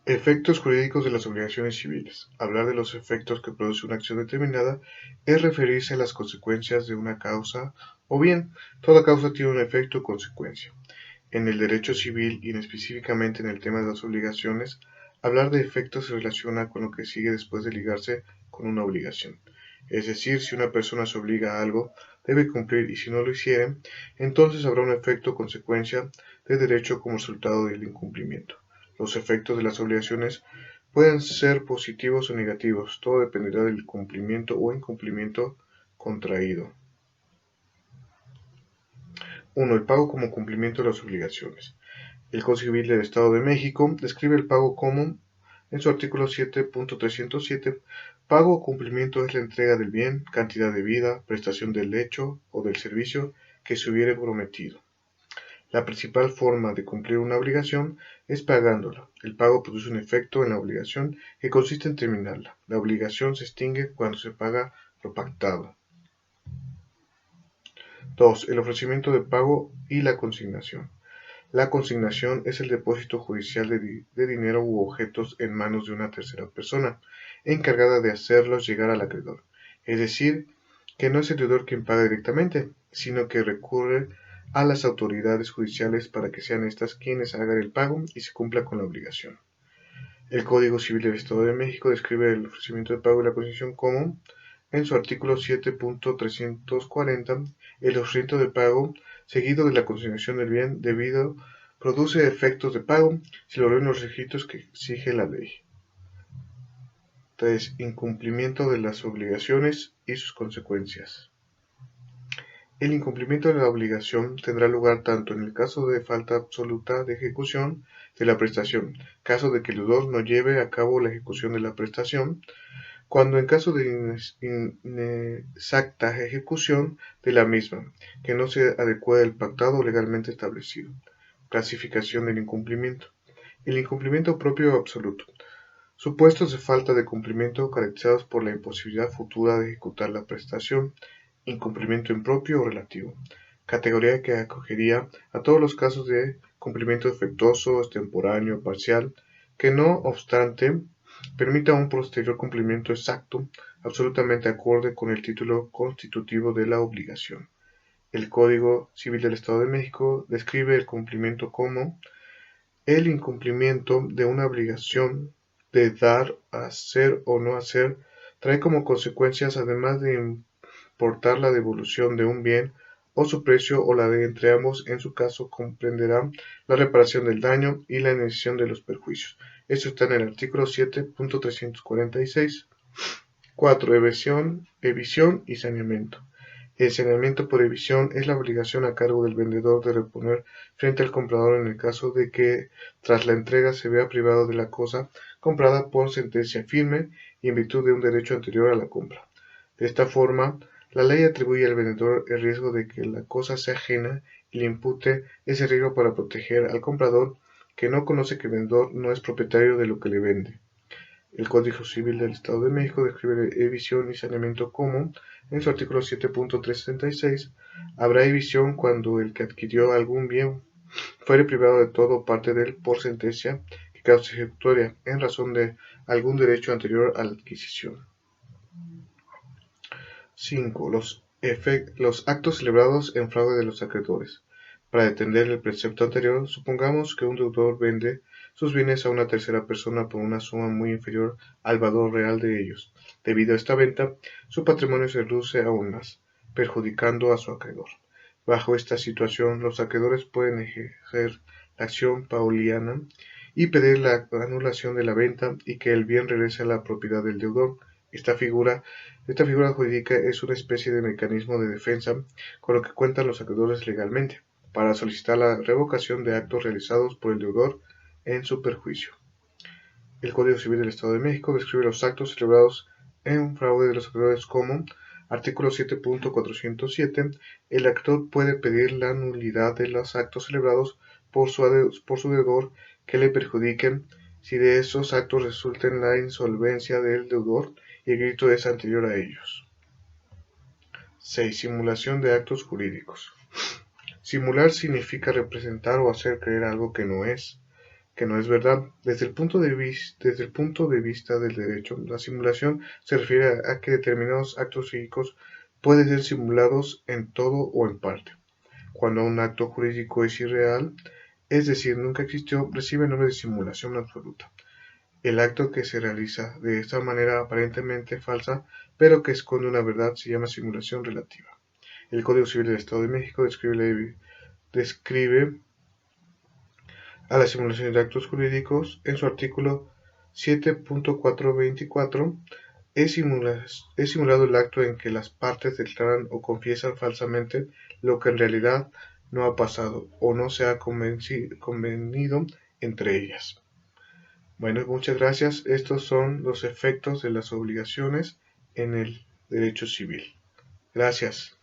Efectos jurídicos de las obligaciones civiles. Hablar de los efectos que produce una acción determinada es referirse a las consecuencias de una causa, o bien, toda causa tiene un efecto o consecuencia. En el derecho civil y específicamente en el tema de las obligaciones, hablar de efectos se relaciona con lo que sigue después de ligarse con una obligación. Es decir, si una persona se obliga a algo, debe cumplir y si no lo hiciere, entonces habrá un efecto o consecuencia de derecho como resultado del incumplimiento. Los efectos de las obligaciones pueden ser positivos o negativos, todo dependerá del cumplimiento o incumplimiento contraído. 1. El pago como cumplimiento de las obligaciones. El Código Civil del Estado de México describe el pago como, en su artículo 7.307, pago o cumplimiento es la entrega del bien, cantidad debida, prestación del hecho o del servicio que se hubiere prometido. La principal forma de cumplir una obligación es pagándola. El pago produce un efecto en la obligación que consiste en terminarla. La obligación se extingue cuando se paga lo pactado. 2. El ofrecimiento de pago y la consignación. La consignación es el depósito judicial de dinero u objetos en manos de una tercera persona, encargada de hacerlos llegar al acreedor. Es decir, que no es el deudor quien paga directamente, sino que recurre a las autoridades judiciales para que sean estas quienes hagan el pago y se cumpla con la obligación. El Código Civil del Estado de México describe el ofrecimiento de pago y la consignación como, en su artículo 7.340, el ofrecimiento de pago seguido de la consignación del bien debido produce efectos de pago si lo reúnen los requisitos que exige la ley. 3. Incumplimiento de las obligaciones y sus consecuencias. El incumplimiento de la obligación tendrá lugar tanto en el caso de falta absoluta de ejecución de la prestación, caso de que el deudor no lleve a cabo la ejecución de la prestación, cuando en caso de inexacta ejecución de la misma, que no se adecue al pactado o legalmente establecido. Clasificación del incumplimiento. El incumplimiento propio o absoluto. Supuestos de falta de cumplimiento caracterizados por la imposibilidad futura de ejecutar la prestación. Incumplimiento impropio o relativo. Categoría que acogería a todos los casos de cumplimiento defectuoso, extemporáneo, parcial, que no obstante permita un posterior cumplimiento exacto, absolutamente acorde con el título constitutivo de la obligación. El Código Civil del Estado de México describe el cumplimiento como el incumplimiento de una obligación de dar, hacer o no hacer trae como consecuencias, además de importar la devolución de un bien o su precio o la de entre ambos, en su caso comprenderá la reparación del daño y la indemnización de los perjuicios. Esto está en el artículo 7.346. 4. Evisión y saneamiento. El saneamiento por evisión es la obligación a cargo del vendedor de reponer frente al comprador en el caso de que tras la entrega se vea privado de la cosa comprada por sentencia firme y en virtud de un derecho anterior a la compra. De esta forma, la ley atribuye al vendedor el riesgo de que la cosa sea ajena y le impute ese riesgo para proteger al comprador, que no conoce que el vendedor no es propietario de lo que le vende. El Código Civil del Estado de México describe evisión y saneamiento como, en su artículo 7.366, habrá evisión cuando el que adquirió algún bien fuere privado de todo o parte de él por sentencia que cause ejecutoria en razón de algún derecho anterior a la adquisición. 5. Los actos celebrados en fraude de los acreedores. Para entender el precepto anterior, supongamos que un deudor vende sus bienes a una tercera persona por una suma muy inferior al valor real de ellos. Debido a esta venta, su patrimonio se reduce aún más, perjudicando a su acreedor. Bajo esta situación, los acreedores pueden ejercer la acción pauliana y pedir la anulación de la venta y que el bien regrese a la propiedad del deudor. Esta figura jurídica es una especie de mecanismo de defensa con lo que cuentan los acreedores legalmente, para solicitar la revocación de actos realizados por el deudor en su perjuicio. El Código Civil del Estado de México describe los actos celebrados en fraude de los acreedores como, artículo 7.407, el acreedor puede pedir la nulidad de los actos celebrados por su deudor que le perjudiquen si de esos actos resulta la insolvencia del deudor y el crédito es anterior a ellos. 6. Simulación de actos jurídicos. Simular significa representar o hacer creer algo que no es. que no es verdad. Desde el punto de vista del derecho, la simulación se refiere a que determinados actos psíquicos pueden ser simulados en todo o en parte. Cuando un acto jurídico es irreal, es decir, nunca existió, recibe el nombre de simulación absoluta. El acto que se realiza de esta manera aparentemente falsa, pero que esconde una verdad, se llama simulación relativa. El Código Civil del Estado de México describe a la simulación de actos jurídicos en su artículo 7.424. Es simulado el acto en que las partes declaran o confiesan falsamente lo que en realidad no ha pasado o no se ha convenido entre ellas. Bueno, muchas gracias. Estos son los efectos de las obligaciones en el derecho civil. Gracias.